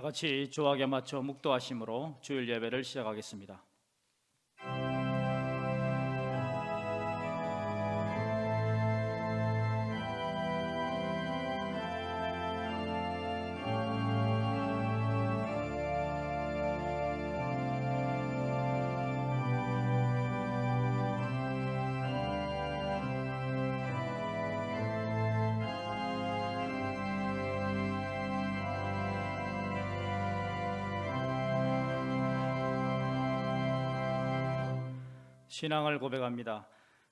다 같이 조학에 맞춰 묵도하심으로 주일 예배를 시작하겠습니다. 신앙을 고백합니다.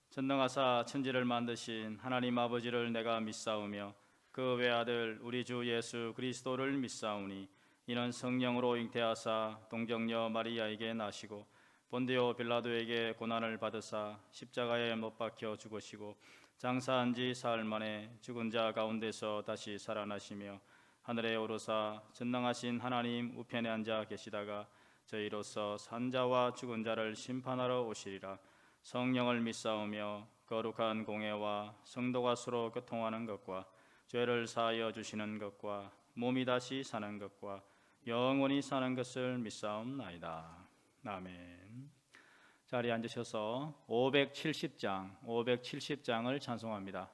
전능하사 천지를 만드신 하나님 아버지를 내가 믿사오며 그 외아들 우리 주 예수 그리스도를 믿사오니 이는 성령으로 잉태하사 동정녀 마리아에게 나시고 본디오 빌라도에게 고난을 받으사 십자가에 못 박혀 죽으시고 장사한 지 사흘 만에 죽은 자 가운데서 다시 살아나시며 하늘에 오르사 전능하신 하나님 우편에 앉아 계시다가 저희로서 산자와 죽은 자를 심판하러 오시리라. 성령을 믿사오며 거룩한 공회와 성도가 서로 교통하는 것과 죄를 사하여 주시는 것과 몸이 다시 사는 것과 영원히 사는 것을 믿사옵나이다. 아멘. 자리에 앉으셔서 570장을 찬송합니다.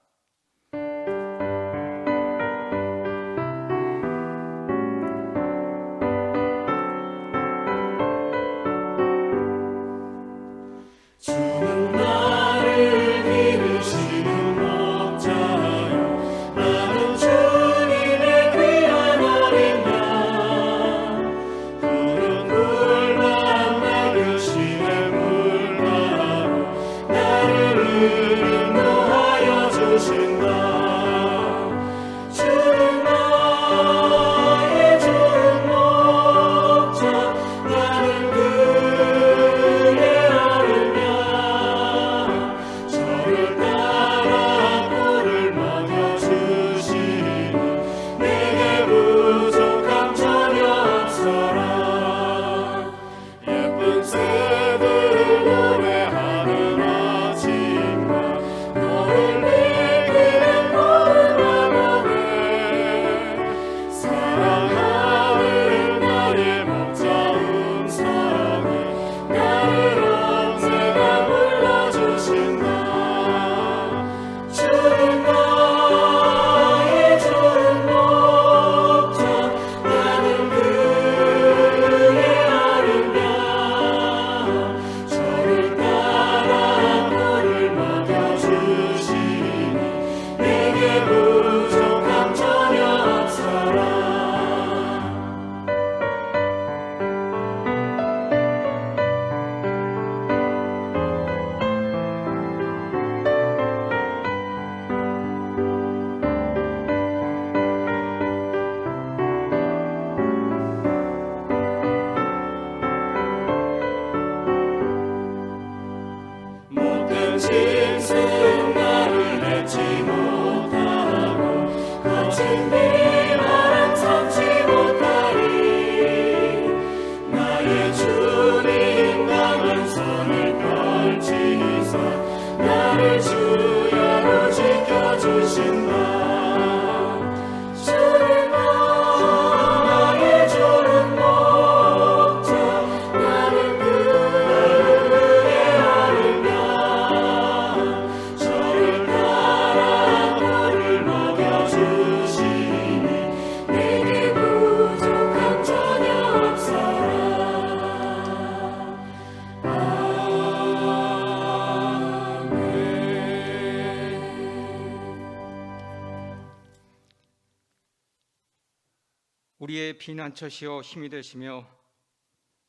우리의 피난처시요 힘이 되시며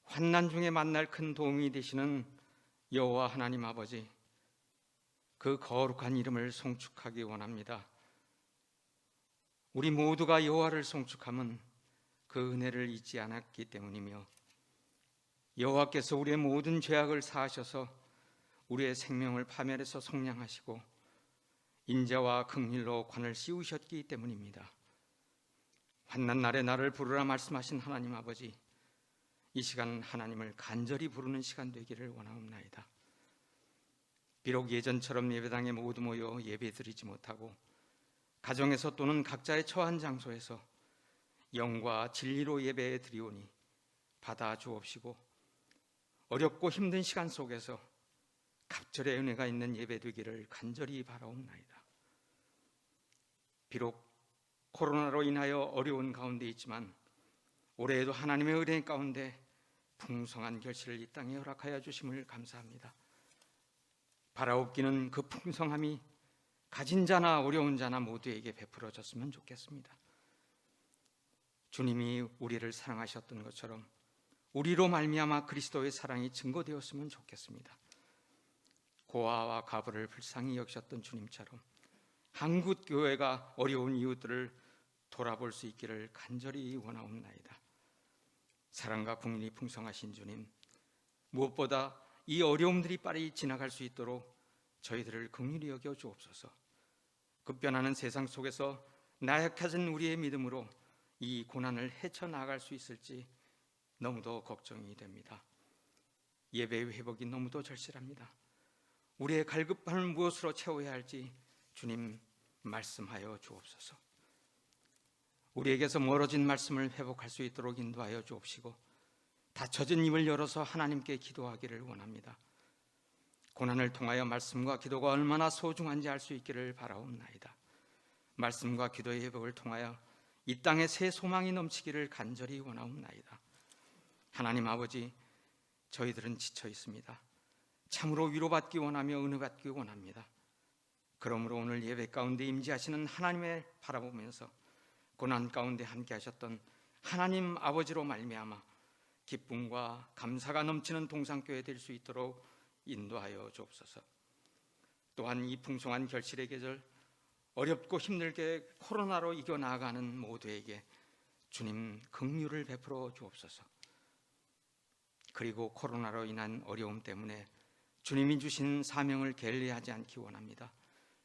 환난 중에 만날 큰 도움이 되시는 여호와 하나님 아버지, 그 거룩한 이름을 송축하기 원합니다. 우리 모두가 여호와를 송축함은 그 은혜를 잊지 않았기 때문이며 여호와께서 우리의 모든 죄악을 사하셔서 우리의 생명을 파멸해서 속량하시고 인자와 긍휼로 관을 씌우셨기 때문입니다. 환난 날에 나를 부르라 말씀하신 하나님 아버지, 이 시간 하나님을 간절히 부르는 시간 되기를 원하옵나이다. 비록 예전처럼 예배당에 모두 모여 예배드리지 못하고 가정에서 또는 각자의 처한 장소에서 영과 진리로 예배에 드리오니 받아 주옵시고 어렵고 힘든 시간 속에서 갑절의 은혜가 있는 예배 되기를 간절히 바라옵나이다. 비록 코로나로 인하여 어려운 가운데 있지만 올해에도 하나님의 은혜 가운데 풍성한 결실을 이 땅에 허락하여 주심을 감사합니다. 바라옵기는 그 풍성함이 가진 자나 어려운 자나 모두에게 베풀어졌으면 좋겠습니다. 주님이 우리를 사랑하셨던 것처럼 우리로 말미암아 그리스도의 사랑이 증거되었으면 좋겠습니다. 고아와 과부를 불쌍히 여기셨던 주님처럼 한국 교회가 어려운 이웃들을 돌아볼 수 있기를 간절히 원하옵나이다. 사랑과 긍휼이 풍성하신 주님, 무엇보다 이 어려움들이 빨리 지나갈 수 있도록 저희들을 긍휼히 여겨 주옵소서. 급변하는 세상 속에서 나약해진 우리의 믿음으로 이 고난을 헤쳐나갈 수 있을지 너무도 걱정이 됩니다. 예배의 회복이 너무도 절실합니다. 우리의 갈급함을 무엇으로 채워야 할지 주님 말씀하여 주옵소서. 우리에게서 멀어진 말씀을 회복할 수 있도록 인도하여 주옵시고 닫혀진 입을 열어서 하나님께 기도하기를 원합니다. 고난을 통하여 말씀과 기도가 얼마나 소중한지 알 수 있기를 바라옵나이다. 말씀과 기도의 회복을 통하여 이 땅에 새 소망이 넘치기를 간절히 원하옵나이다. 하나님 아버지, 저희들은 지쳐 있습니다. 참으로 위로받기 원하며 은혜받기 원합니다. 그러므로 오늘 예배 가운데 임재하시는 하나님을 바라보면서 고난 가운데 함께 하셨던 하나님 아버지로 말미암아 기쁨과 감사가 넘치는 동산교회 될 수 있도록 인도하여 주옵소서. 또한 이 풍성한 결실의 계절, 어렵고 힘들게 코로나로 이겨나가는 모두에게 주님 긍휼을 베풀어 주옵소서. 그리고 코로나로 인한 어려움 때문에 주님이 주신 사명을 게을리하지 않기 원합니다.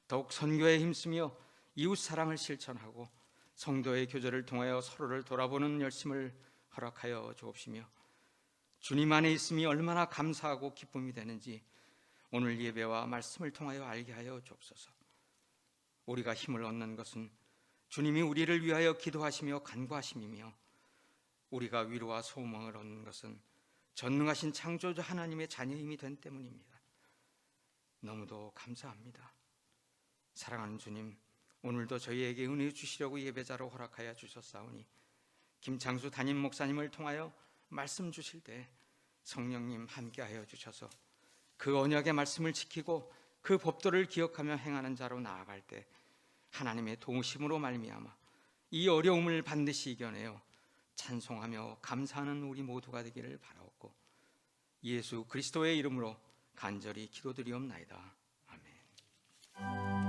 더욱 선교에 힘쓰며 이웃 사랑을 실천하고 성도의 교제를 통하여 서로를 돌아보는 열심을 허락하여 주옵시며 주님 안에 있음이 얼마나 감사하고 기쁨이 되는지 오늘 예배와 말씀을 통하여 알게 하여 주옵소서. 우리가 힘을 얻는 것은 주님이 우리를 위하여 기도하시며 간구하심이며 우리가 위로와 소망을 얻는 것은 전능하신 창조주 하나님의 자녀임이 된 때문입니다. 너무도 감사합니다. 사랑하는 주님, 오늘도 저희에게 은혜 주시려고 예배자로 허락하여 주셨사오니 김창수 담임 목사님을 통하여 말씀 주실 때 성령님 함께하여 주셔서 그 언약의 말씀을 지키고 그 법도를 기억하며 행하는 자로 나아갈 때 하나님의 도우심으로 말미암아 이 어려움을 반드시 이겨내어 찬송하며 감사하는 우리 모두가 되기를 바라옵고 예수 그리스도의 이름으로 간절히 기도드리옵나이다. 아멘.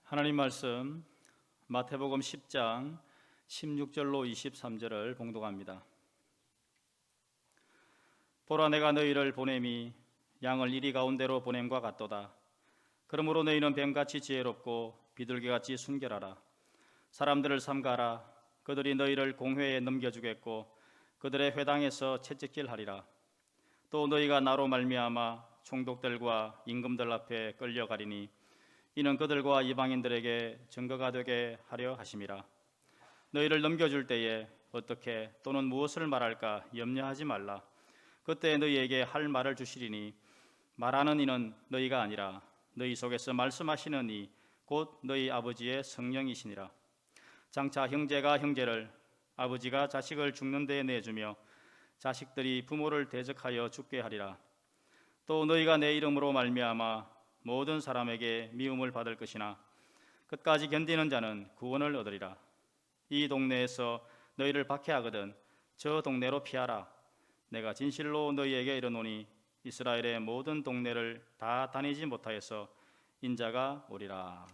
하나님 말씀 마태복음 10장 16절로 23절을 봉독합니다. 보라, 내가 너희를 보냄이 양을 이리 가운데로 보냄과 같도다. 그러므로 너희는 뱀같이 지혜롭고 비둘기같이 순결하라. 사람들을 삼가라. 그들이 너희를 공회에 넘겨주겠고 그들의 회당에서 채찍질하리라. 또 너희가 나로 말미암아 총독들과 임금들 앞에 끌려가리니 이는 그들과 이방인들에게 증거가 되게 하려 하심이라. 너희를 넘겨줄 때에 어떻게 또는 무엇을 말할까 염려하지 말라. 그때 너희에게 할 말을 주시리니 말하는 이는 너희가 아니라 너희 속에서 말씀하시는 이 곧 너희 아버지의 성령이시니라. 장차 형제가 형제를, 아버지가 자식을 죽는 데에 내주며 자식들이 부모를 대적하여 죽게 하리라. 또 너희가 내 이름으로 말미암아 모든 사람에게 미움을 받을 것이나 끝까지 견디는 자는 구원을 얻으리라. 이 동네에서 너희를 박해하거든 저 동네로 피하라. 내가 진실로 너희에게 이르노니 이스라엘의 모든 동네를 다 다니지 못하여서 인자가 오리라.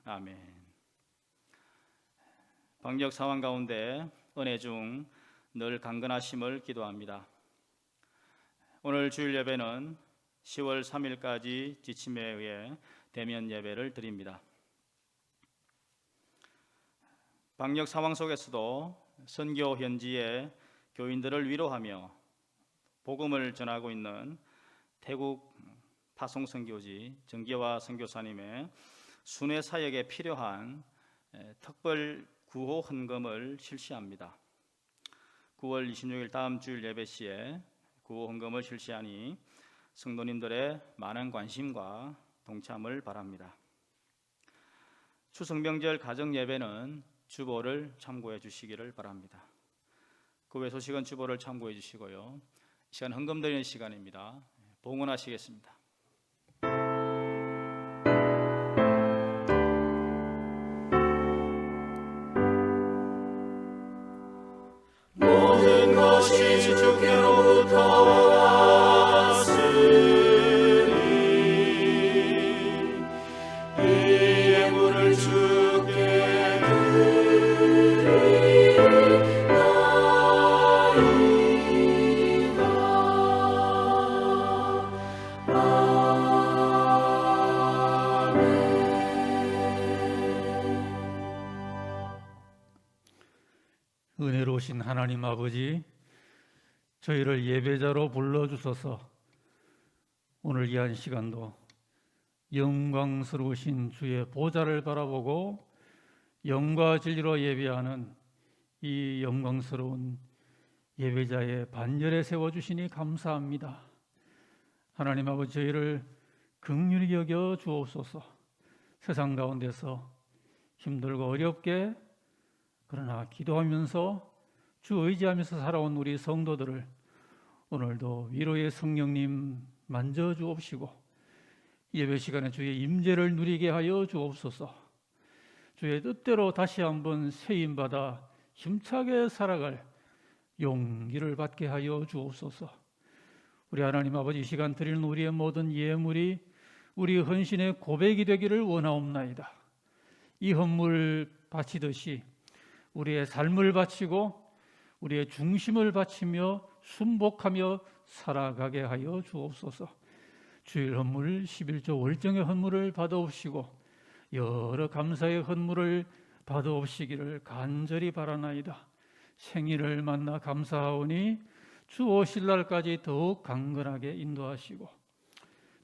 아멘. 방역 상황 가운데 은혜 중 늘 강건하심을 기도합니다. 오늘 주일 예배는 10월 3일까지 지침에 의해 대면 예배를 드립니다. 방역 상황 속에서도 선교 현지의 교인들을 위로하며 복음을 전하고 있는 태국 파송 선교지 정기화 선교사님의 순회 사역에 필요한 특별 구호 헌금을 실시합니다. 9월 26일 다음 주일 예배 시에 구호 헌금을 실시하니 성도님들의 많은 관심과 동참을 바랍니다. 추석 명절 가정 예배는 주보를 참고해 주시기를 바랍니다. 그 외 소식은 주보를 참고해 주시고요. 이 시간 헌금 드리는 시간입니다. 봉헌하시겠습니다. 모든 것이 주께로부터 왔으니 이 예물을 주께 드리나이다. 아멘. 은혜로우신 하나님 아버지, 저희를 예배자로 불러주셔서 오늘 이 한 시간도 영광스러우신 주의 보좌를 바라보고 영과 진리로 예배하는 이 영광스러운 예배자의 반열에 세워주시니 감사합니다. 하나님 아버지, 저희를 긍휼히 여겨 주옵소서. 세상 가운데서 힘들고 어렵게 그러나 기도하면서 주 의지하면서 살아온 우리 성도들을 오늘도 위로의 성령님 만져주옵시고 예배 시간에 주의 임재를 누리게 하여 주옵소서. 주의 뜻대로 다시 한번 세임받아 힘차게 살아갈 용기를 받게 하여 주옵소서. 우리 하나님 아버지, 이 시간 드리는 우리의 모든 예물이 우리 헌신의 고백이 되기를 원하옵나이다. 이 헌물 바치듯이 우리의 삶을 바치고 우리의 중심을 바치며 순복하며 살아가게 하여 주옵소서. 주일 헌물 11조 월정의 헌물을 받아옵시고 여러 감사의 헌물을 받아옵시기를 간절히 바라나이다. 생일을 만나 감사하오니 주 오실 날까지 더욱 강건하게 인도하시고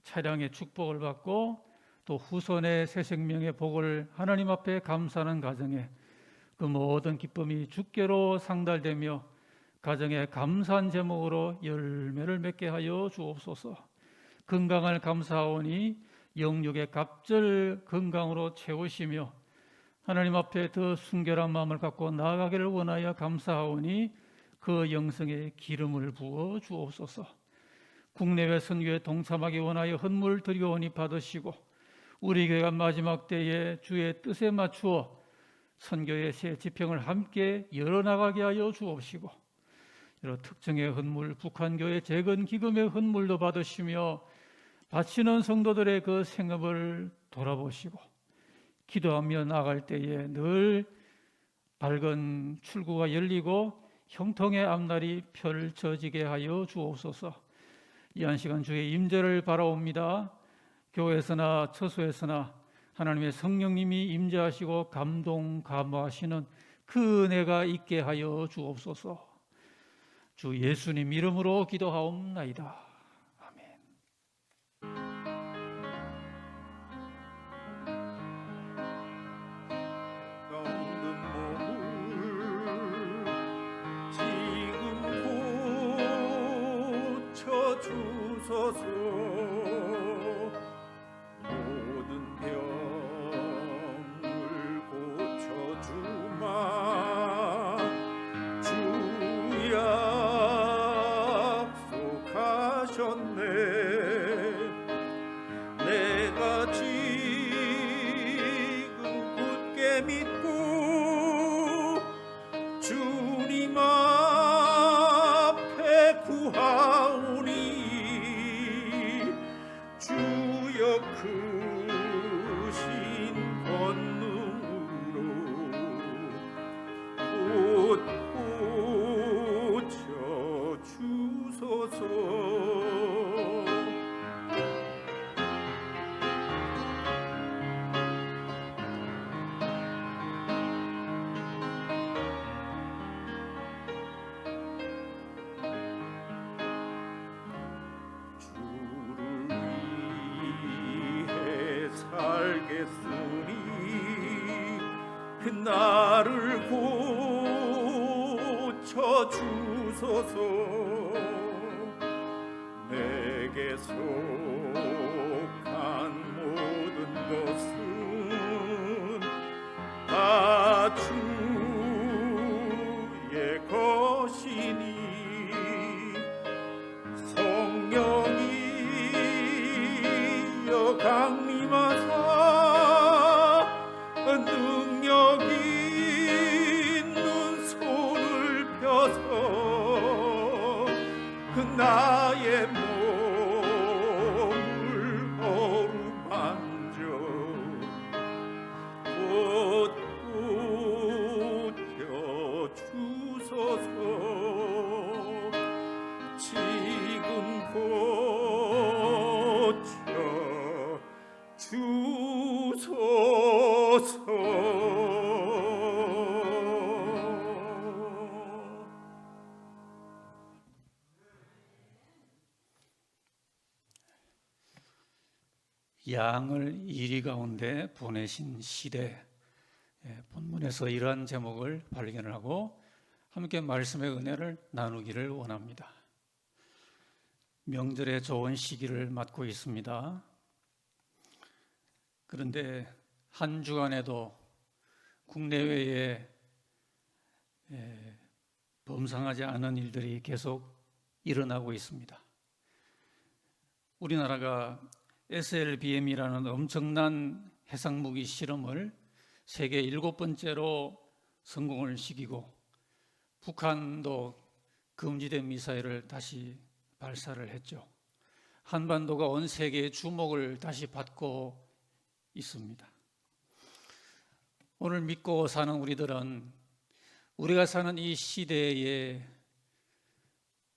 차량의 축복을 받고 또 후손의 새 생명의 복을 하나님 앞에 감사하는 가정에 그 모든 기쁨이 주께로 상달되며 가정에 감사한 제목으로 열매를 맺게 하여 주옵소서. 건강을 감사하오니 영육의 갑절 건강으로 채우시며 하나님 앞에 더 순결한 마음을 갖고 나아가기를 원하여 감사하오니 그 영성에 기름을 부어 주옵소서. 국내외 선교에 동참하기 원하여 헌물 드리오니 받으시고 우리 교회가 마지막 때에 주의 뜻에 맞추어 선교의 새 지평을 함께 열어나가게 하여 주옵시고 여러 특정의 헌물, 북한교회 재건 기금의 헌물도 받으시며 바치는 성도들의 그 생업을 돌아보시고 기도하며 나갈 때에 늘 밝은 출구가 열리고 형통의 앞날이 펼쳐지게 하여 주옵소서. 이 한 시간 주의 임재를 바라옵니다. 교회에서나 처소에서나 하나님의 성령님이 임재하시고 감동 감화하시는 그 은혜가 있게 하여 주옵소서. 주 예수님 이름으로 기도하옵나이다. 아멘. 가운데 몸을 지금 고쳐 주소서. 모든 병을 고쳐주마. 주 약속하셨네. 내가 지금 굳게 믿고 주님 앞에 구하오니 주여 크신 권능으로 곧 고쳐 주소서. 당하겠으니 나를 고쳐 주소서. 내게 속한 모든 것은 다 주의 것이니 성령이여 강림하사 능력 있는 손을 펴서 나의 몸을 어루만져 고쳐 주소서. 지금 고쳐 주소서. 양을 이리 가운데 보내신 시대, 본문에서 이러한 제목을 발견을 하고 함께 말씀의 은혜를 나누기를 원합니다. 명절의 좋은 시기를 맞고 있습니다. 그런데 한 주간에도 국내외에 범상하지 않은 일들이 계속 일어나고 있습니다. 우리나라가 SLBM이라는 엄청난 해상무기 실험을 세계 7번째로 성공을 시키고 북한도 금지된 미사일을 다시 발사를 했죠. 한반도가 온 세계의 주목을 다시 받고 있습니다. 오늘 믿고 사는 우리들은 우리가 사는 이 시대에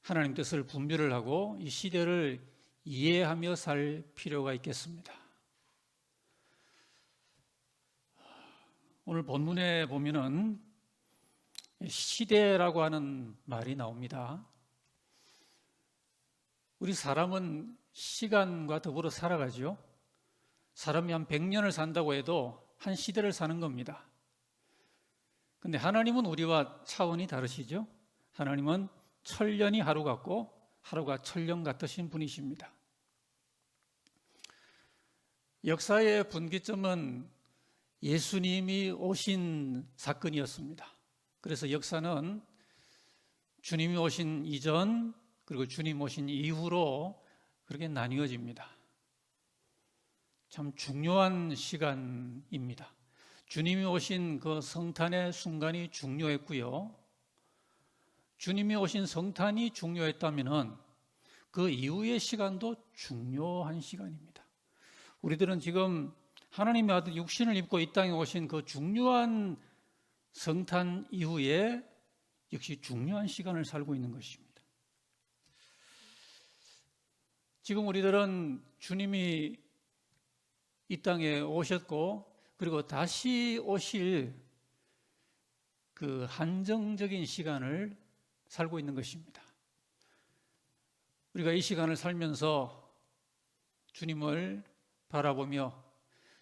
하나님 뜻을 분별을 하고 이 시대를 이해하며 살 필요가 있겠습니다. 오늘 본문에 보면은 시대라고 하는 말이 나옵니다. 우리 사람은 시간과 더불어 살아가죠. 사람이 한 100년을 산다고 해도 한 시대를 사는 겁니다. 근데 하나님은 우리와 차원이 다르시죠. 하나님은 천년이 하루 같고 하루가 천년 같으신 분이십니다. 역사의 분기점은 예수님이 오신 사건이었습니다. 그래서 역사는 주님이 오신 이전 그리고 주님 오신 이후로 그렇게 나뉘어집니다. 참 중요한 시간입니다. 주님이 오신 그 성탄의 순간이 중요했고요. 주님이 오신 성탄이 중요했다면 그 이후의 시간도 중요한 시간입니다. 우리들은 지금 하나님의 아들 육신을 입고 이 땅에 오신 그 중요한 성탄 이후에 역시 중요한 시간을 살고 있는 것입니다. 지금 우리들은 주님이 이 땅에 오셨고 그리고 다시 오실 그 한정적인 시간을 살고 있는 것입니다. 우리가 이 시간을 살면서 주님을 바라보며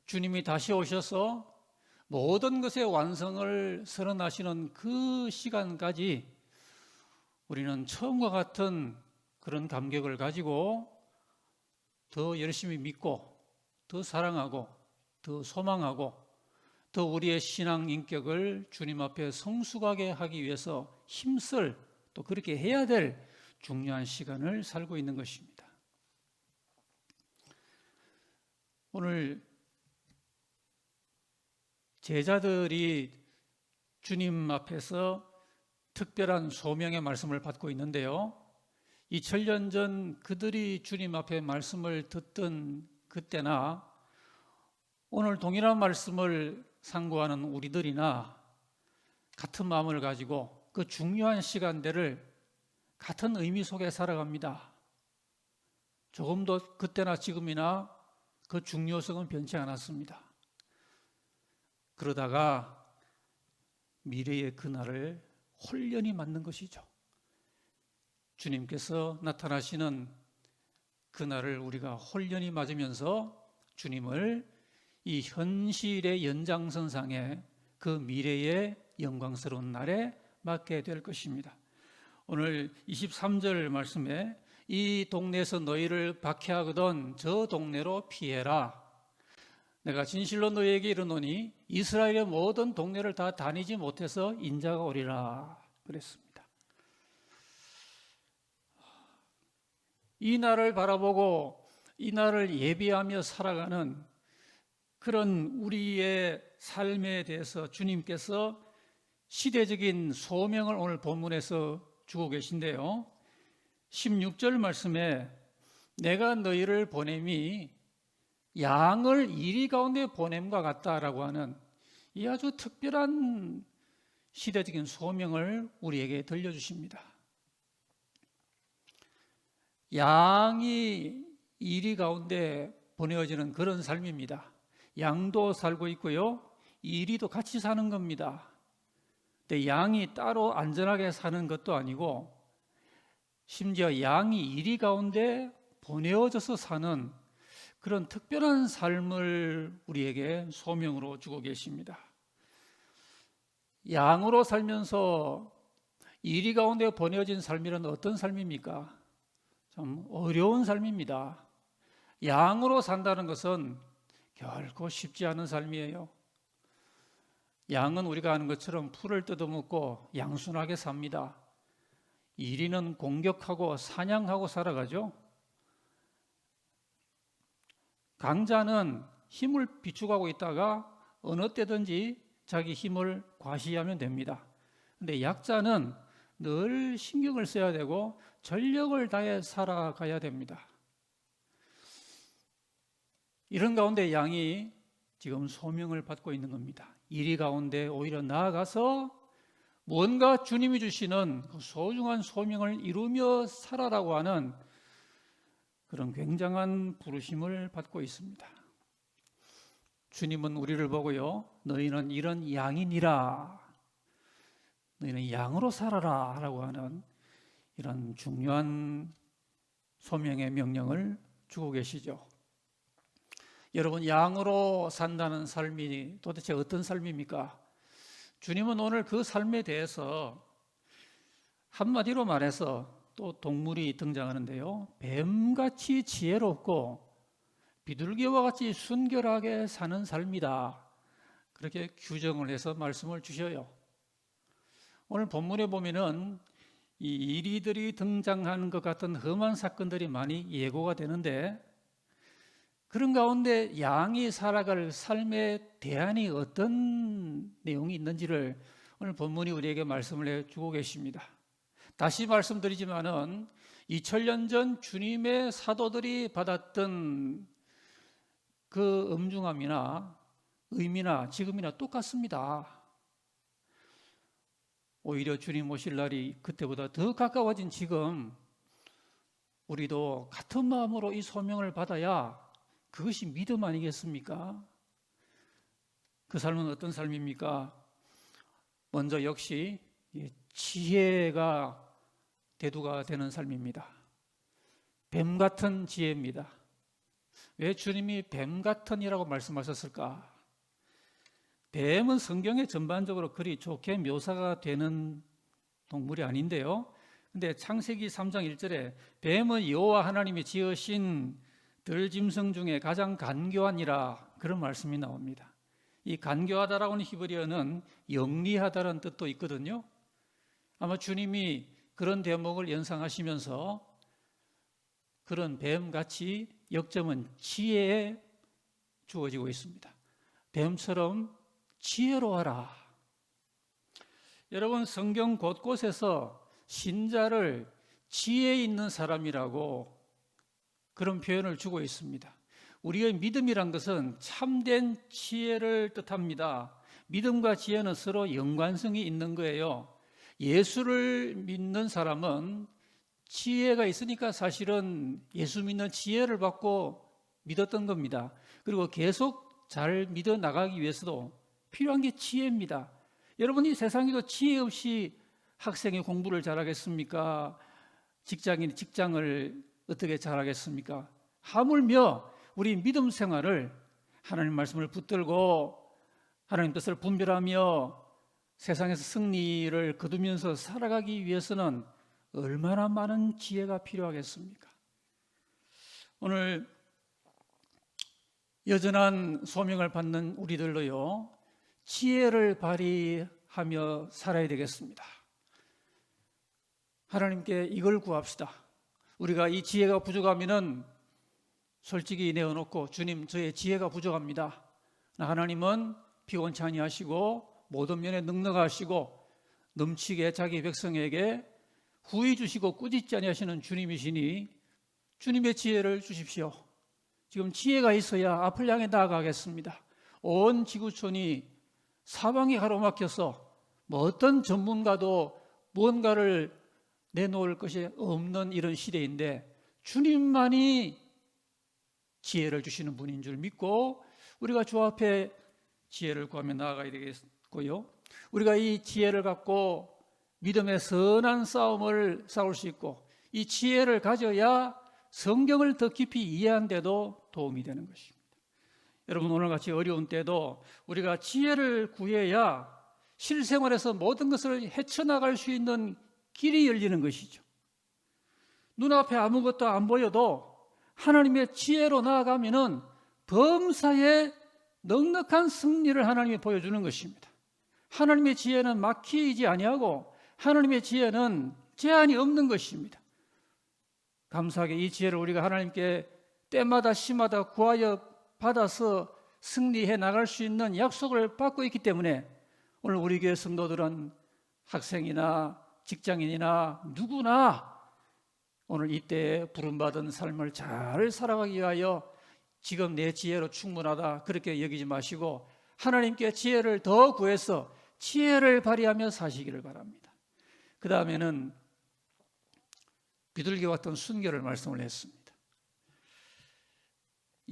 주님이 다시 오셔서 모든 것의 완성을 선언하시는 그 시간까지 우리는 처음과 같은 그런 감격을 가지고 더 열심히 믿고 더 사랑하고 더 소망하고 더 우리의 신앙 인격을 주님 앞에 성숙하게 하기 위해서 힘쓸 또 그렇게 해야 될 중요한 시간을 살고 있는 것입니다. 오늘 제자들이 주님 앞에서 특별한 소명의 말씀을 받고 있는데요. 2000년 전 그들이 주님 앞에 말씀을 듣던 그때나 오늘 동일한 말씀을 상고하는 우리들이나 같은 마음을 가지고 그 중요한 시간대를 같은 의미 속에 살아갑니다. 조금도 그때나 지금이나 그 중요성은 변치 않았습니다. 그러다가 미래의 그날을 홀연히 맞는 것이죠. 주님께서 나타나시는 그날을 우리가 홀연히 맞으면서 주님을 이 현실의 연장선상에 그 미래의 영광스러운 날에 맞게 될 것입니다. 오늘 23절 말씀에 이 동네에서 너희를 박해하거든 저 동네로 피해라. 내가 진실로 너희에게 이르노니 이스라엘의 모든 동네를 다 다니지 못해서 인자가 오리라 그랬습니다. 이 날을 바라보고 이 날을 예비하며 살아가는 그런 우리의 삶에 대해서 주님께서 시대적인 소명을 오늘 본문에서 주고 계신데요. 16절 말씀에 내가 너희를 보냄이 양을 이리 가운데 보냄과 같다라고 하는 이 아주 특별한 시대적인 소명을 우리에게 들려주십니다. 양이 이리 가운데 보내어지는 그런 삶입니다. 양도 살고 있고요, 이리도 같이 사는 겁니다. 근데 양이 따로 안전하게 사는 것도 아니고 심지어 양이 이리 가운데 보내어져서 사는 그런 특별한 삶을 우리에게 소명으로 주고 계십니다. 양으로 살면서 이리 가운데 보내어진 삶이란 어떤 삶입니까? 참 어려운 삶입니다. 양으로 산다는 것은 결코 쉽지 않은 삶이에요. 양은 우리가 아는 것처럼 풀을 뜯어먹고 양순하게 삽니다. 이리는 공격하고 사냥하고 살아가죠. 강자는 힘을 비축하고 있다가 어느 때든지 자기 힘을 과시하면 됩니다. 그런데 약자는 늘 신경을 써야 되고 전력을 다해 살아가야 됩니다. 이런 가운데 양이 지금 소명을 받고 있는 겁니다. 이리 가운데 오히려 나아가서 뭔가 주님이 주시는 그 소중한 소명을 이루며 살아라고 하는 그런 굉장한 부르심을 받고 있습니다. 주님은 우리를 보고요, 너희는 이런 양이니라, 너희는 양으로 살아라 라고 하는 이런 중요한 소명의 명령을 주고 계시죠. 여러분, 양으로 산다는 삶이 도대체 어떤 삶입니까? 주님은 오늘 그 삶에 대해서 한마디로 말해서 또 동물이 등장하는데요, 뱀같이 지혜롭고 비둘기와 같이 순결하게 사는 삶이다, 그렇게 규정을 해서 말씀을 주셔요. 오늘 본문에 보면은 이 이리들이 등장하는 것 같은 험한 사건들이 많이 예고가 되는데, 그런 가운데 양이 살아갈 삶의 대안이 어떤 내용이 있는지를 오늘 본문이 우리에게 말씀을 해주고 계십니다. 다시 말씀드리지만은 2000년 전 주님의 사도들이 받았던 그 엄중함이나 의미나 지금이나 똑같습니다. 오히려 주님 오실 날이 그때보다 더 가까워진 지금 우리도 같은 마음으로 이 소명을 받아야 그것이 믿음 아니겠습니까? 그 삶은 어떤 삶입니까? 먼저 역시 지혜가 대두가 되는 삶입니다. 뱀 같은 지혜입니다. 왜 주님이 뱀 같은이라고 말씀하셨을까? 뱀은 성경에 전반적으로 그리 좋게 묘사가 되는 동물이 아닌데요, 근데 창세기 3장 1절에 뱀은 여호와 하나님이 지으신 들짐승 중에 가장 간교하니라, 그런 말씀이 나옵니다. 이 간교하다라고 하는 히브리어는 영리하다라는 뜻도 있거든요. 아마 주님이 그런 대목을 연상하시면서 그런 뱀같이 역점은 지혜에 주어지고 있습니다. 뱀처럼 지혜로워라. 여러분, 성경 곳곳에서 신자를 지혜 있는 사람이라고 그런 표현을 주고 있습니다. 우리의 믿음이란 것은 참된 지혜를 뜻합니다. 믿음과 지혜는 서로 연관성이 있는 거예요. 예수를 믿는 사람은 지혜가 있으니까 사실은 예수 믿는 지혜를 받고 믿었던 겁니다. 그리고 계속 잘 믿어 나가기 위해서도 필요한 게 지혜입니다. 여러분, 이 세상에도 지혜 없이 학생이 공부를 잘하겠습니까? 직장인이 직장을 어떻게 잘하겠습니까? 하물며 우리 믿음 생활을 하나님 말씀을 붙들고 하나님 뜻을 분별하며 세상에서 승리를 거두면서 살아가기 위해서는 얼마나 많은 지혜가 필요하겠습니까? 오늘 여전한 소명을 받는 우리들로요, 지혜를 발휘하며 살아야 되겠습니다. 하나님께 이걸 구합시다. 우리가 이 지혜가 부족하면은 솔직히 내어놓고, 주님, 저의 지혜가 부족합니다. 하나님은 피곤치 아니하시고 모든 면에 넉넉하시고 넘치게 자기 백성에게 후히 주시고 꾸짖지 아니하시는 주님이시니 주님의 지혜를 주십시오. 지금 지혜가 있어야 앞을 향해 나아가겠습니다. 온 지구촌이 사방이 가로막혀서 뭐 어떤 전문가도 무언가를 내놓을 것이 없는 이런 시대인데, 주님만이 지혜를 주시는 분인 줄 믿고 우리가 주 앞에 지혜를 구하며 나아가야 되겠고요, 우리가 이 지혜를 갖고 믿음의 선한 싸움을 싸울 수 있고, 이 지혜를 가져야 성경을 더 깊이 이해하는 데도 도움이 되는 것입니다. 여러분, 오늘같이 어려운 때도 우리가 지혜를 구해야 실생활에서 모든 것을 헤쳐나갈 수 있는 길이 열리는 것이죠. 눈앞에 아무것도 안 보여도 하나님의 지혜로 나아가면은 범사에 넉넉한 승리를 하나님이 보여주는 것입니다. 하나님의 지혜는 막히지 아니하고 하나님의 지혜는 제한이 없는 것입니다. 감사하게 이 지혜를 우리가 하나님께 때마다 시마다 구하여 받아서 승리해 나갈 수 있는 약속을 받고 있기 때문에 오늘 우리 교회 성도들은 학생이나 직장인이나 누구나 오늘 이때에 부름받은 삶을 잘 살아가기 위하여 지금 내 지혜로 충분하다 그렇게 여기지 마시고 하나님께 지혜를 더 구해서 지혜를 발휘하며 사시기를 바랍니다. 그 다음에는 비둘기와 같은 순결을 말씀을 했습니다.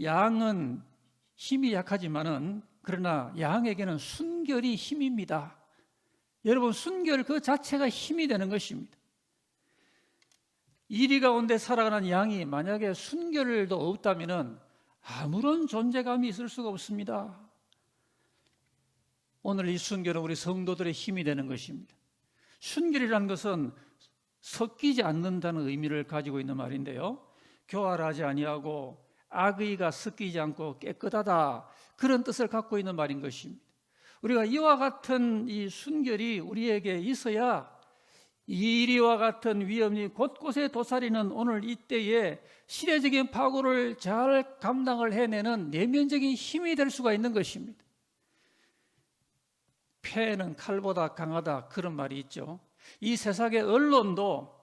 양은 힘이 약하지만은 그러나 양에게는 순결이 힘입니다. 여러분, 순결 그 자체가 힘이 되는 것입니다. 이리 가운데 살아가는 양이 만약에 순결도 없다면은 아무런 존재감이 있을 수가 없습니다. 오늘 이 순결은 우리 성도들의 힘이 되는 것입니다. 순결이라는 것은 섞이지 않는다는 의미를 가지고 있는 말인데요, 교활하지 아니하고 악의가 섞이지 않고 깨끗하다, 그런 뜻을 갖고 있는 말인 것입니다. 우리가 이와 같은 이 순결이 우리에게 있어야 이리와 같은 위험이 곳곳에 도사리는 오늘 이때에 시대적인 파고를 잘 감당을 해내는 내면적인 힘이 될 수가 있는 것입니다. 패는 칼보다 강하다, 그런 말이 있죠. 이 세상의 언론도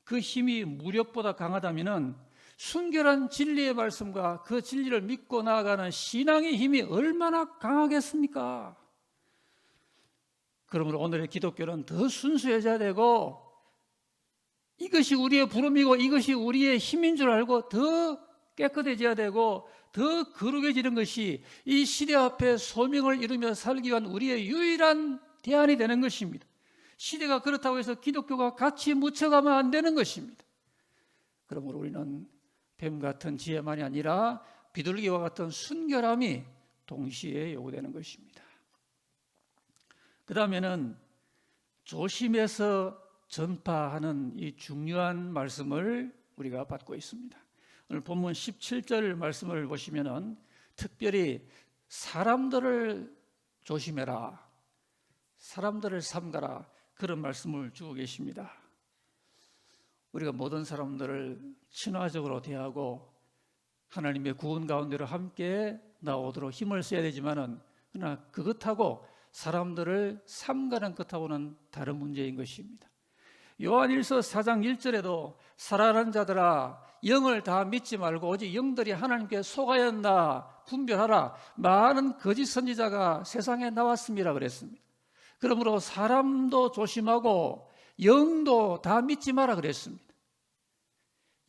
그 힘이 무력보다 강하다면 순결한 진리의 말씀과 그 진리를 믿고 나아가는 신앙의 힘이 얼마나 강하겠습니까? 그러므로 오늘의 기독교는 더 순수해져야 되고, 이것이 우리의 부름이고 이것이 우리의 힘인 줄 알고 더 깨끗해져야 되고 더 거룩해지는 것이 이 시대 앞에 소명을 이루며 살기 위한 우리의 유일한 대안이 되는 것입니다. 시대가 그렇다고 해서 기독교가 같이 묻혀가면 안 되는 것입니다. 그러므로 우리는 뱀 같은 지혜만이 아니라 비둘기와 같은 순결함이 동시에 요구되는 것입니다. 그 다음에는 조심해서 전파하는 이 중요한 말씀을 우리가 받고 있습니다. 오늘 본문 17절 말씀을 보시면은 특별히 사람들을 조심해라, 사람들을 삼가라, 그런 말씀을 주고 계십니다. 우리가 모든 사람들을 친화적으로 대하고 하나님의 구원 가운데로 함께 나오도록 힘을 써야 되지만은, 그러나 그것하고 사람들을 삼가는 것하고는 다른 문제인 것입니다. 요한일서 4장 1절에도 살아가는 자들아 영을 다 믿지 말고 오직 영들이 하나님께 속하였나 분별하라, 많은 거짓 선지자가 세상에 나왔습니다 그랬습니다. 그러므로 사람도 조심하고 영도 다 믿지 마라 그랬습니다.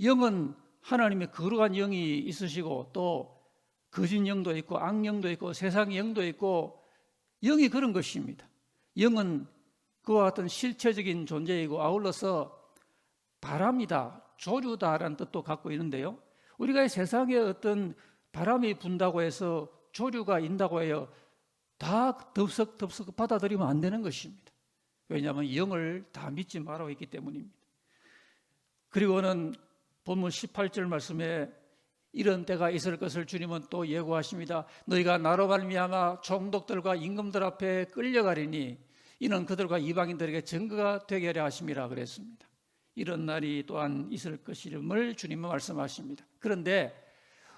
영은 하나님의 거룩한 영이 있으시고 또 거짓 영도 있고 악영도 있고 세상의 영도 있고, 영이 그런 것입니다. 영은 그와 같은 실체적인 존재이고 아울러서 바람이다, 조류다라는 뜻도 갖고 있는데요, 우리가 이 세상에 어떤 바람이 분다고 해서 조류가 있다고 해요 다 덥석 받아들이면 안 되는 것입니다. 왜냐하면 영을 다 믿지 말라고 했기 때문입니다. 그리고는 본문 18절 말씀에 이런 때가 있을 것을 주님은 또 예고하십니다. 너희가 나로 말미암아 총독들과 임금들 앞에 끌려가리니 이는 그들과 이방인들에게 증거가 되게 하려 하심이라 그랬습니다. 이런 날이 또한 있을 것임을 주님은 말씀하십니다. 그런데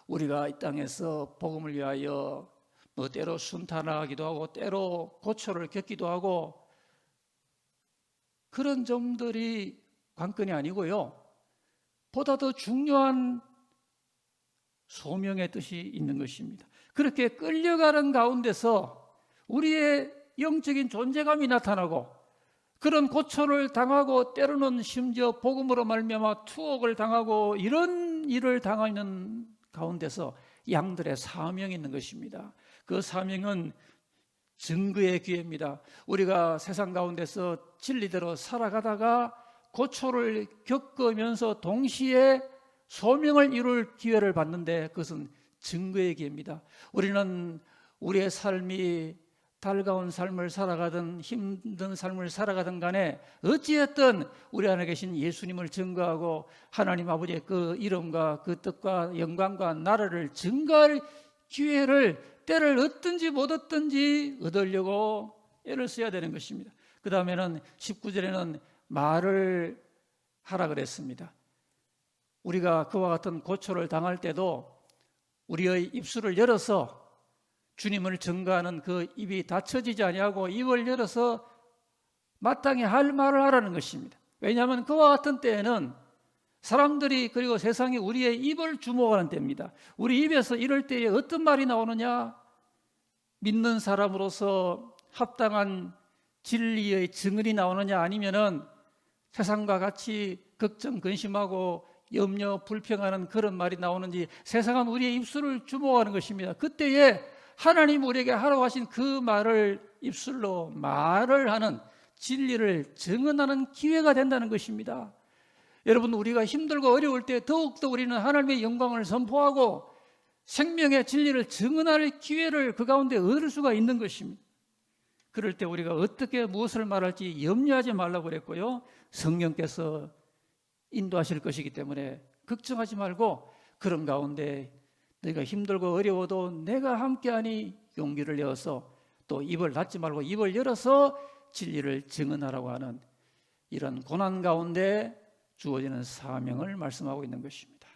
우리가 이 땅에서 복음을 위하여 때로 순탄하기도 하고 때로 고초를 겪기도 하고 그런 점들이 관건이 아니고요, 보다 더 중요한 소명의 뜻이 있는 것입니다. 그렇게 끌려가는 가운데서 우리의 영적인 존재감이 나타나고 그런 고초를 당하고 때로는 심지어 복음으로 말미암아 투옥을 당하고 이런 일을 당하는 가운데서 양들의 사명이 있는 것입니다. 그 사명은 증거의 기회입니다. 우리가 세상 가운데서 진리대로 살아가다가 고초를 겪으면서 동시에 소명을 이룰 기회를 받는데 그것은 증거의 기회입니다. 우리는 우리의 삶이 달가운 삶을 살아가든 힘든 삶을 살아가든 간에 어찌했든 우리 안에 계신 예수님을 증거하고 하나님 아버지의 그 이름과 그 뜻과 영광과 나라를 증거할 기회를 때를 얻든지 못 얻든지 얻으려고 애를 써야 되는 것입니다. 그 다음에는 19절에는 말을 하라 그랬습니다. 우리가 그와 같은 고초를 당할 때도 우리의 입술을 열어서 주님을 증거하는 그 입이 닫혀지지 아니하고 입을 열어서 마땅히 할 말을 하라는 것입니다. 왜냐하면 그와 같은 때에는 사람들이 그리고 세상이 우리의 입을 주목하는 때입니다. 우리 입에서 이럴 때에 어떤 말이 나오느냐? 믿는 사람으로서 합당한 진리의 증언이 나오느냐, 아니면은 세상과 같이 걱정, 근심하고 염려, 불평하는 그런 말이 나오는지, 세상은 우리의 입술을 주목하는 것입니다. 그때에 하나님 우리에게 하라고 하신 그 말을 입술로 말을 하는, 진리를 증언하는 기회가 된다는 것입니다. 여러분, 우리가 힘들고 어려울 때 더욱더 우리는 하나님의 영광을 선포하고 생명의 진리를 증언할 기회를 그 가운데 얻을 수가 있는 것입니다. 그럴 때 우리가 어떻게 무엇을 말할지 염려하지 말라고 그랬고요, 성령께서 인도하실 것이기 때문에 걱정하지 말고 그런 가운데 너희가 힘들고 어려워도 내가 함께하니 용기를 내어서 또 입을 닫지 말고 입을 열어서 진리를 증언하라고 하는 이런 고난 가운데 주어지는 사명을 말씀하고 있는 것입니다.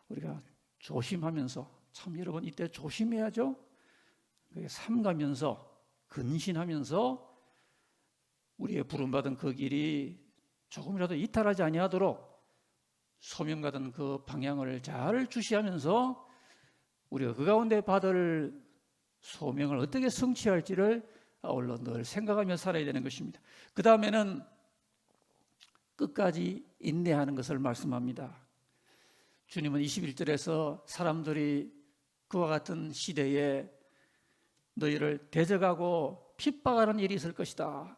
우리가 조심하면서, 참 여러분 이때 조심해야죠. 삼가면서 근신하면서 우리의 부름받은 그 길이 조금이라도 이탈하지 아니하도록 소명받은 그 방향을 잘 주시하면서 우리가 그 가운데 받을 소명을 어떻게 성취할지를 아울러 늘 생각하며 살아야 되는 것입니다. 그 다음에는 끝까지 인내하는 것을 말씀합니다. 주님은 21절에서 사람들이 그와 같은 시대에 너희를 대적하고 핍박하는 일이 있을 것이다.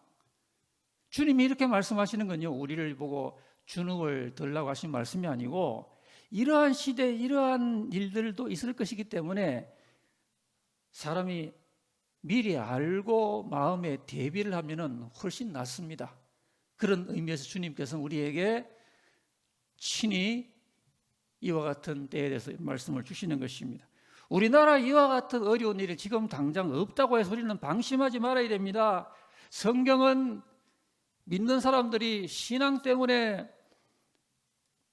주님이 이렇게 말씀하시는 건요, 우리를 보고 주눅을 들라고 하신 말씀이 아니고 이러한 시대에 이러한 일들도 있을 것이기 때문에 사람이 미리 알고 마음에 대비를 하면 훨씬 낫습니다. 그런 의미에서 주님께서는 우리에게 친히 이와 같은 때에 대해서 말씀을 주시는 것입니다. 우리나라 이와 같은 어려운 일이 지금 당장 없다고 해서 우리는 방심하지 말아야 됩니다. 성경은 믿는 사람들이 신앙 때문에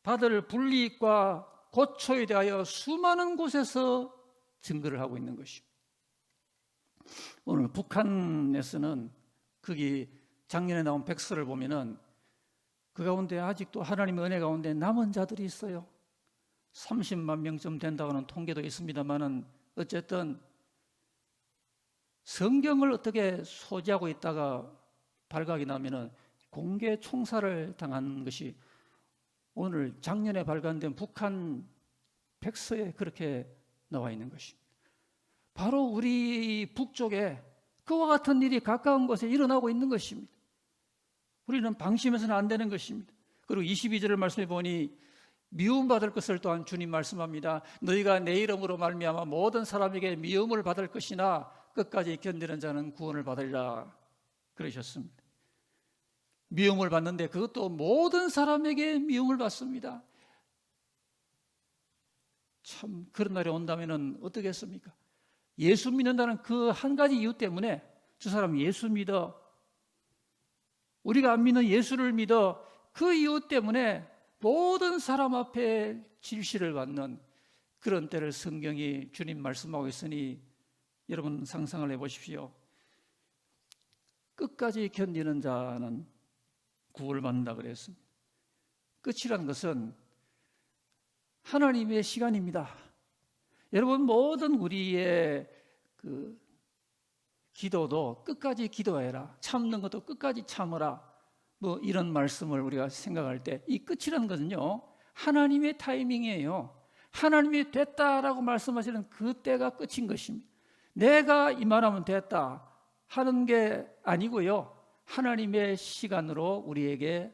받을 불이익과 고초에 대하여 수많은 곳에서 증거를 하고 있는 것입니다. 오늘 북한에서는 거기 작년에 나온 백서를 보면은 그 가운데 아직도 하나님의 은혜 가운데 남은 자들이 있어요. 30만 명쯤 된다고 하는 통계도 있습니다만은 어쨌든 성경을 어떻게 소지하고 있다가 발각이 나면은 공개 총살을 당한 것이 오늘 작년에 발간된 북한 백서에 그렇게 나와 있는 것입니다. 바로 우리 북쪽에 그와 같은 일이 가까운 곳에 일어나고 있는 것입니다. 우리는 방심해서는 안 되는 것입니다. 그리고 22절을 말씀해 보니 미움받을 것을 또한 주님 말씀합니다. 너희가 내 이름으로 말미암아 모든 사람에게 미움을 받을 것이나 끝까지 견디는 자는 구원을 받으리라 그러셨습니다. 미움을 받는데 그것도 모든 사람에게 미움을 받습니다. 참 그런 날이 온다면 어떻겠습니까? 예수 믿는다는 그 한 가지 이유 때문에 저 사람 예수 믿어, 우리가 안 믿는 예수를 믿어, 그 이유 때문에 모든 사람 앞에 질시를 받는 그런 때를 성경이 주님 말씀하고 있으니 여러분 상상을 해보십시오. 끝까지 견디는 자는 구원을 받는다 그랬습니다. 끝이라는 것은 하나님의 시간입니다. 여러분 모든 우리의 그 기도도 끝까지 기도해라, 참는 것도 끝까지 참으라, 뭐 이런 말씀을 우리가 생각할 때 이 끝이라는 것은요 하나님의 타이밍이에요. 하나님이 됐다라고 말씀하시는 그때가 끝인 것입니다. 내가 이 말하면 됐다 하는 게 아니고요, 하나님의 시간으로 우리에게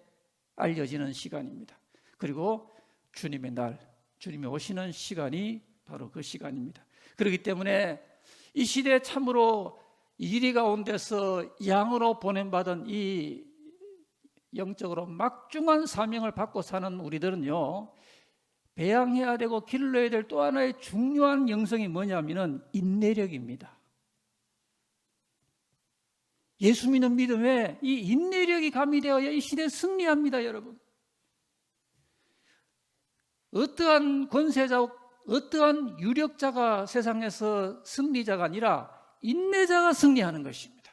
알려지는 시간입니다. 그리고 주님의 날, 주님이 오시는 시간이 바로 그 시간입니다. 그렇기 때문에 이 시대에 참으로 이리 가운데서 양으로 보냄받은 이 영적으로 막중한 사명을 받고 사는 우리들은요, 배양해야 되고 길러야 될 또 하나의 중요한 영성이 뭐냐면은 인내력입니다. 예수 믿는 믿음에 이 인내력이 가미되어야 이 시대에 승리합니다, 여러분. 어떠한 권세자, 어떠한 유력자가 세상에서 승리자가 아니라 인내자가 승리하는 것입니다.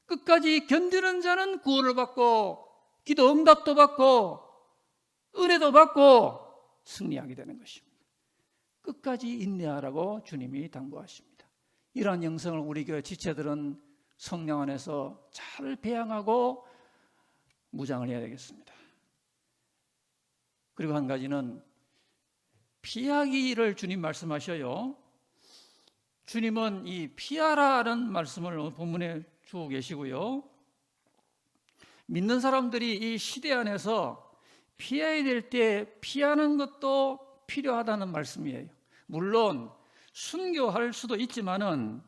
끝까지 견디는 자는 구원을 받고 기도 응답도 받고 은혜도 받고 승리하게 되는 것입니다. 끝까지 인내하라고 주님이 당부하십니다. 이러한 영성을 우리 교회 지체들은 성령 안에서 잘 배양하고 무장을 해야 되겠습니다. 그리고 한 가지는 피하기를 주님 말씀하셔요. 주님은 이 피하라는 말씀을 본문에 주고 계시고요, 믿는 사람들이 이 시대 안에서 피해야 될 때 피하는 것도 필요하다는 말씀이에요. 물론 순교할 수도 있지만은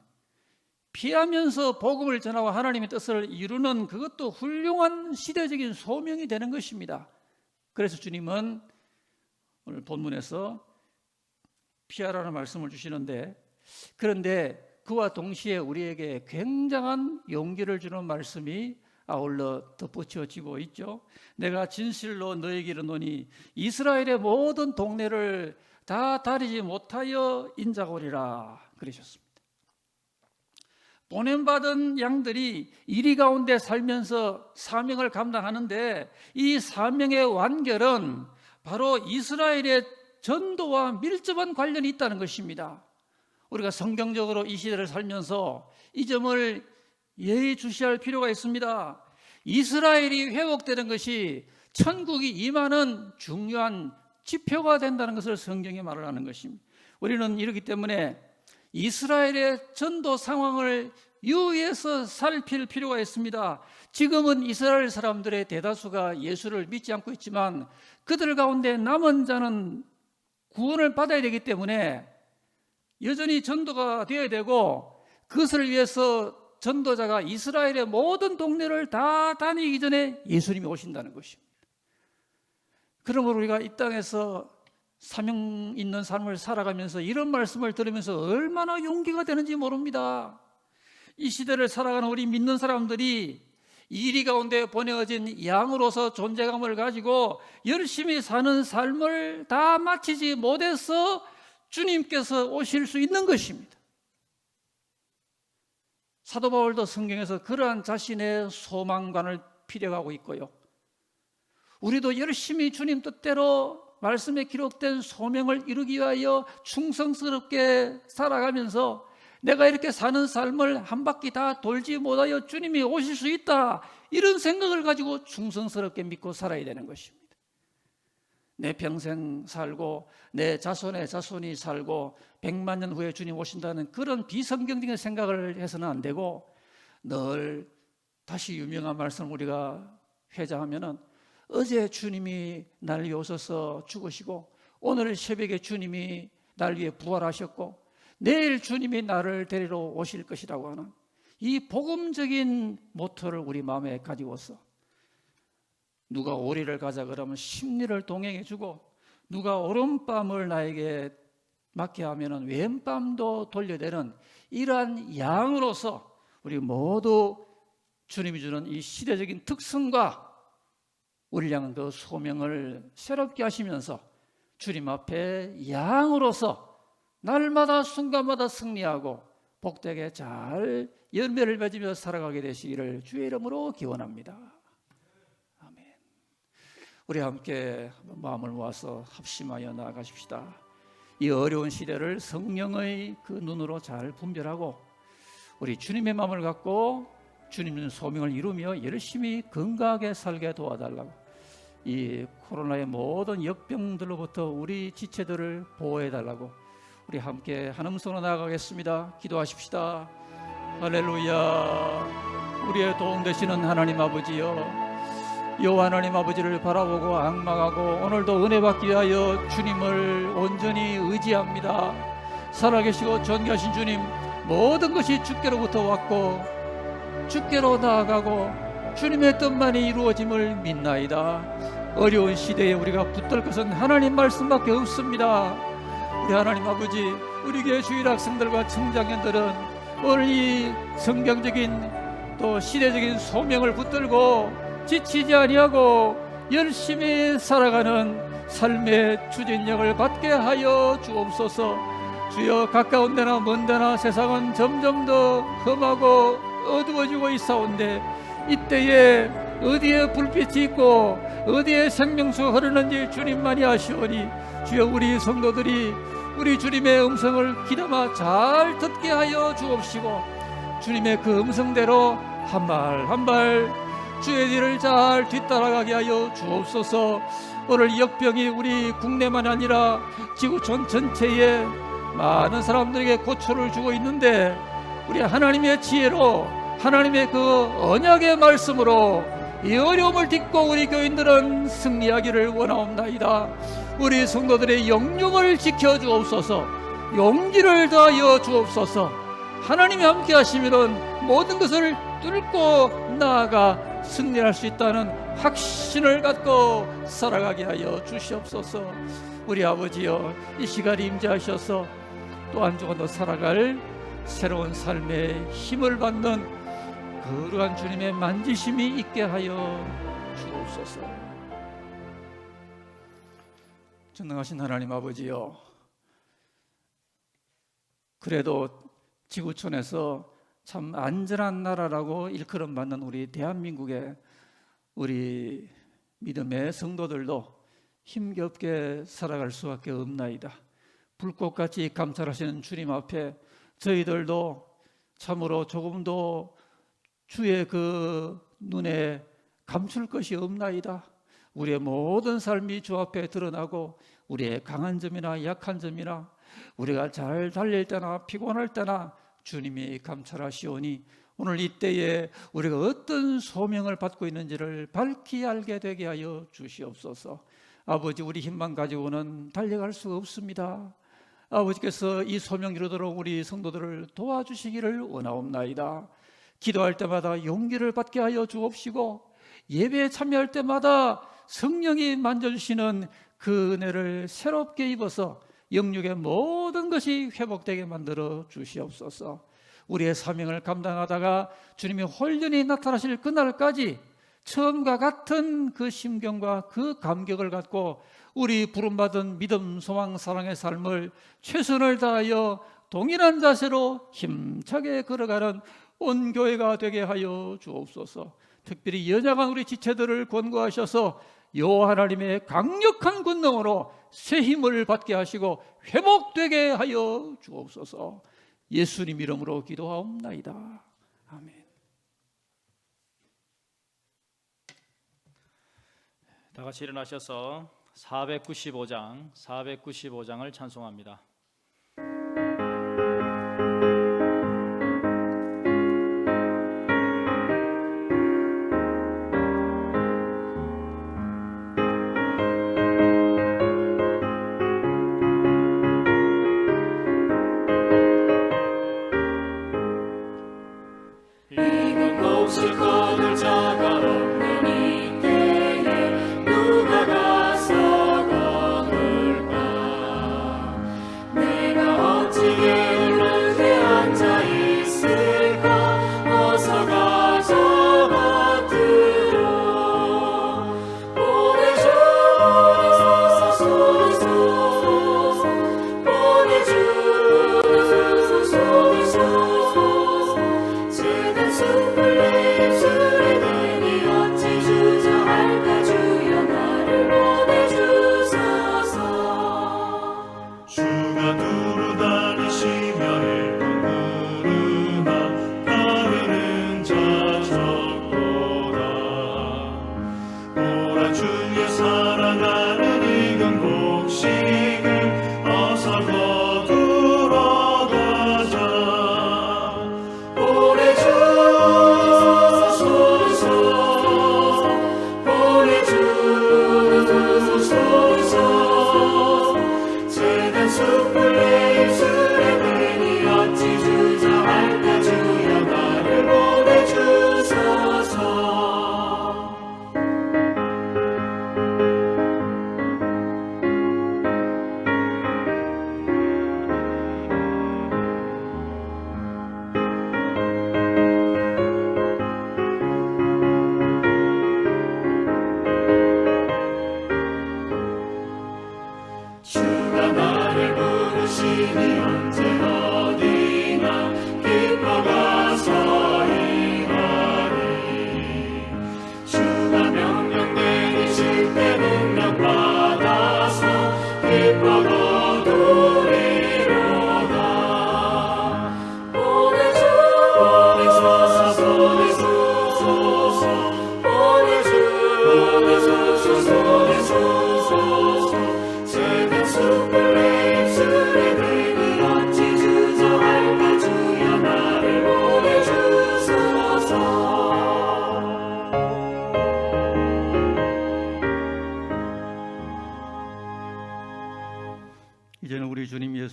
피하면서 복음을 전하고 하나님의 뜻을 이루는 그것도 훌륭한 시대적인 소명이 되는 것입니다. 그래서 주님은 오늘 본문에서 피하라는 말씀을 주시는데, 그런데 그와 동시에 우리에게 굉장한 용기를 주는 말씀이 아울러 덧붙여지고 있죠. 내가 진실로 너에게 이르노니 이스라엘의 모든 동네를 다 다리지 못하여 인자고리라 그러셨습니다. 보냄받은 양들이 이리 가운데 살면서 사명을 감당하는데 이 사명의 완결은 바로 이스라엘의 전도와 밀접한 관련이 있다는 것입니다. 우리가 성경적으로 이 시대를 살면서 이 점을 예의주시할 필요가 있습니다. 이스라엘이 회복되는 것이 천국이 임하는 중요한 지표가 된다는 것을 성경이 말을 하는 것입니다. 우리는 이렇기 때문에 이스라엘의 전도 상황을 유의해서 살필 필요가 있습니다. 지금은 이스라엘 사람들의 대다수가 예수를 믿지 않고 있지만 그들 가운데 남은 자는 구원을 받아야 되기 때문에 여전히 전도가 되어야 되고, 그것을 위해서 전도자가 이스라엘의 모든 동네를 다 다니기 전에 예수님이 오신다는 것입니다. 그러므로 우리가 이 땅에서 사명 있는 삶을 살아가면서 이런 말씀을 들으면서 얼마나 용기가 되는지 모릅니다. 이 시대를 살아가는 우리 믿는 사람들이 이리 가운데 보내어진 양으로서 존재감을 가지고 열심히 사는 삶을 다 마치지 못해서 주님께서 오실 수 있는 것입니다. 사도 바울도 성경에서 그러한 자신의 소망관을 피력하고 있고요, 우리도 열심히 주님 뜻대로 말씀에 기록된 소명을 이루기 위하여 충성스럽게 살아가면서 내가 이렇게 사는 삶을 한 바퀴 다 돌지 못하여 주님이 오실 수 있다, 이런 생각을 가지고 충성스럽게 믿고 살아야 되는 것입니다. 내 평생 살고 내 자손의 자손이 살고 100만 년 후에 주님 오신다는 그런 비성경적인 생각을 해서는 안 되고, 늘 다시 유명한 말씀 우리가 회자하면은 어제 주님이 날 위해 오셔서 죽으시고 오늘 새벽에 주님이 날 위해 부활하셨고 내일 주님이 나를 데리러 오실 것이라고 하는 이 복음적인 모토를 우리 마음에 가지고서 누가 오리를 가자 그러면 십리를 동행해 주고 누가 오른밤을 나에게 맡게 하면 왼밤도 돌려대는 이러한 양으로서 우리 모두 주님이 주는 이 시대적인 특성과 우리 향한 그 소명을 새롭게 하시면서 주님 앞에 양으로서 날마다 순간마다 승리하고 복되게 잘 열매를 맺으며 살아가게 되시기를 주의 이름으로 기원합니다. 아멘. 우리 함께 마음을 모아서 합심하여 나아가십시다. 이 어려운 시대를 성령의 그 눈으로 잘 분별하고 우리 주님의 마음을 갖고 주님의 소명을 이루며 열심히 건강하게 살게 도와달라고 이 코로나의 모든 역병들로부터 우리 지체들을 보호해달라고 우리 함께 한 음성으로 나아가겠습니다. 기도하십시다. 할렐루야. 우리의 도움 되시는 하나님 아버지여, 여호와 하나님 아버지를 바라보고 앙망하고 오늘도 은혜 받기 위하여 주님을 온전히 의지합니다. 살아계시고 존귀하신 주님, 모든 것이 주께로부터 왔고 주께로 나아가고 주님의 뜻만이 이루어짐을 믿나이다. 어려운 시대에 우리가 붙들 것은 하나님 말씀밖에 없습니다. 우리 하나님 아버지, 우리 교회 주일 학생들과 청장년들은 오늘 이 성경적인 또 시대적인 소명을 붙들고 지치지 아니하고 열심히 살아가는 삶의 추진력을 받게 하여 주옵소서. 주여, 가까운 데나 먼 데나 세상은 점점 더 험하고 어두워지고 있사온데 이때에 어디에 불빛이 있고 어디에 생명수가 흐르는지 주님만이 아시오니 주여, 우리 성도들이 우리 주님의 음성을 귀담아 잘 듣게 하여 주옵시고 주님의 그 음성대로 한 발 한 발 주의 뒤를 잘 뒤따라가게 하여 주옵소서. 오늘 역병이 우리 국내만 아니라 지구촌 전체에 많은 사람들에게 고초를 주고 있는데 우리 하나님의 지혜로 하나님의 그 언약의 말씀으로 이 어려움을 딛고 우리 교인들은 승리하기를 원하옵나이다. 우리 성도들의 영육을 지켜주옵소서. 용기를 다하여 주옵소서. 하나님이 함께 하시면 모든 것을 뚫고 나아가 승리할 수 있다는 확신을 갖고 살아가게 하여 주시옵소서. 우리 아버지여, 이 시간에 임재하셔서 또 한 주간 더 살아갈 새로운 삶의 힘을 받는 거룩한 주님의 만지심이 있게 하여 주옵소서. 전능하신 하나님 아버지여, 그래도 지구촌에서 참 안전한 나라라고 일컬음 받는 우리 대한민국의 우리 믿음의 성도들도 힘겹게 살아갈 수밖에 없나이다. 불꽃같이 감찰하시는 주님 앞에 저희들도 참으로 조금도 주의 그 눈에 감출 것이 없나이다. 우리의 모든 삶이 주 앞에 드러나고 우리의 강한 점이나 약한 점이나 우리가 잘 달릴 때나 피곤할 때나 주님이 감찰하시오니 오늘 이때에 우리가 어떤 소명을 받고 있는지를 밝히 알게 되게 하여 주시옵소서. 아버지, 우리 힘만 가지고는 달려갈 수 없습니다. 아버지께서 이 소명 이루도록 우리 성도들을 도와주시기를 원하옵나이다. 기도할 때마다 용기를 받게 하여 주옵시고 예배에 참여할 때마다 성령이 만져주시는 그 은혜를 새롭게 입어서 영육의 모든 것이 회복되게 만들어 주시옵소서. 우리의 사명을 감당하다가 주님이 홀연히 나타나실 그날까지 처음과 같은 그 심경과 그 감격을 갖고 우리 부름받은 믿음, 소망, 사랑의 삶을 최선을 다하여 동일한 자세로 힘차게 걸어가는 온 교회가 되게 하여 주옵소서. 특별히 연약한 우리 지체들을 권고하셔서 여호와 하나님의 강력한 권능으로 새 힘을 받게 하시고 회복되게 하여 주옵소서. 예수님 이름으로 기도하옵나이다. 아멘. 다 같이 일어나셔서 495장을 찬송합니다.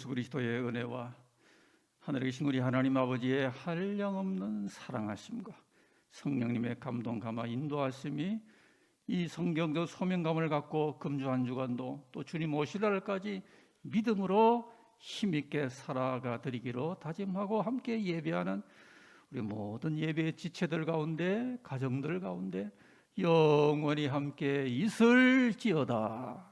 그리스도의 은혜와 하늘에 계신 우리 하나님 아버지의 한량없는 사랑하심과 성령님의 감동 감화 인도하심이 이 성경적 소명감을 갖고 금주 한 주간도 또 주님 오실 날까지 믿음으로 힘있게 살아가 드리기로 다짐하고 함께 예배하는 우리 모든 예배의 지체들 가운데 가정들 가운데 영원히 함께 있을지어다.